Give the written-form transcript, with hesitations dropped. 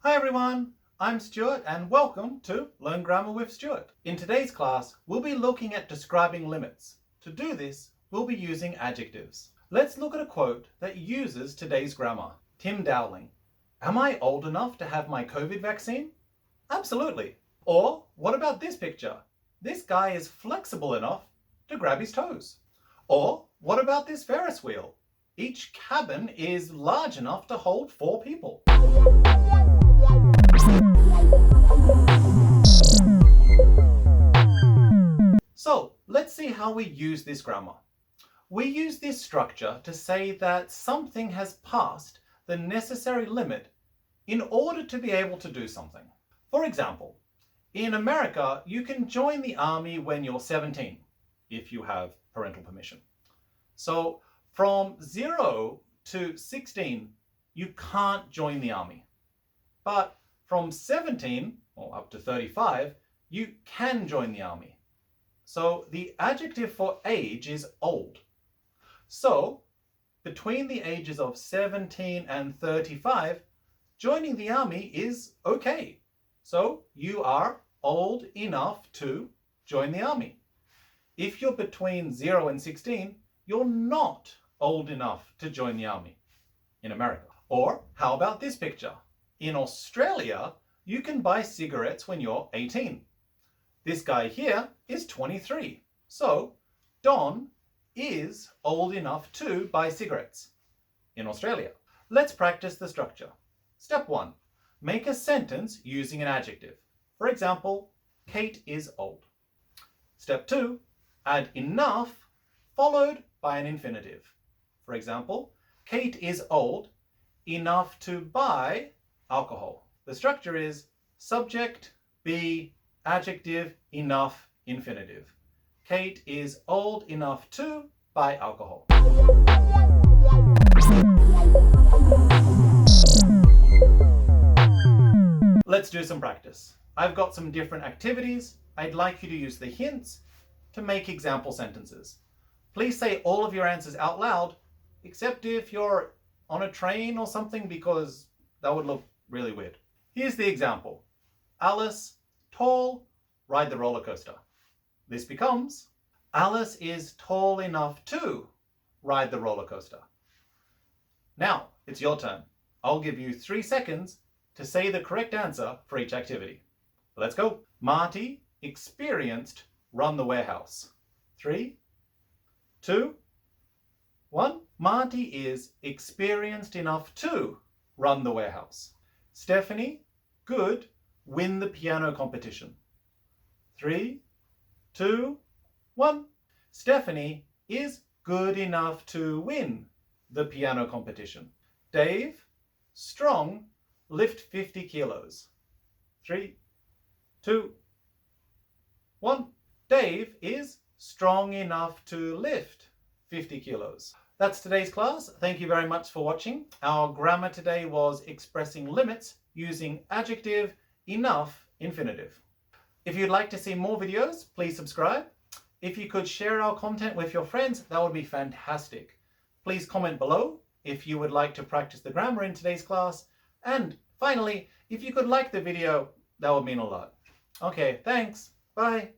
Hi everyone, I'm Stuart and welcome to Learn Grammar with Stuart. In today's class, we'll be looking at describing limits. To do this, we'll be using adjectives. Let's look at a quote that uses today's grammar. Tim Dowling, am I old enough to have my COVID vaccine? Absolutely. Or what about this picture? This guy is flexible enough to grab his toes. Or what about this Ferris wheel? Each cabin is large enough to hold 4 people. So let's see how we use this grammar. We use this structure to say that something has passed the necessary limit in order to be able to do something. For example, in America, you can join the army when you're 17, if you have parental permission. So from 0 to 16, you can't join the army. But from 17 or up to 35, you can join the army. So the adjective for age is old. So between the ages of 17 and 35, joining the army is okay. So you are old enough to join the army. If you're between 0 and 16, you're not old enough to join the army in America. Or how about this picture? In Australia, you can buy cigarettes when you're 18. This guy here is 23. So Don is old enough to buy cigarettes in Australia. Let's practice the structure. Step 1. Make a sentence using an adjective. For example, Kate is old. Step 2. Add enough followed by an infinitive. For example, Kate is old enough to buy alcohol. The structure is subject, be, adjective, enough, infinitive. Kate is old enough to buy alcohol. Let's do some practice. I've got some different activities. I'd like you to use the hints to make example sentences. Please say all of your answers out loud, except if you're on a train or something, because that would look really weird. Here's the example. Alice, tall, ride the roller coaster. This becomes, Alice is tall enough to ride the roller coaster. Now, it's your turn. I'll give you 3 seconds to say the correct answer for each activity. Let's go. Marty experienced run the warehouse. 3, 2, 1. Marty is experienced enough to run the warehouse. Stephanie, good, win the piano competition. 3, 2, 1. Stephanie is good enough to win the piano competition. Dave, strong, lift 50 kilos. 3, 2, 1. Dave is strong enough to lift 50 kilos. That's today's class. Thank you very much for watching. Our grammar today was expressing limits using adjective, enough, infinitive. If you'd like to see more videos, please subscribe. If you could share our content with your friends, that would be fantastic. Please comment below if you would like to practice the grammar in today's class. And finally, if you could like the video, that would mean a lot. Okay, thanks. Bye.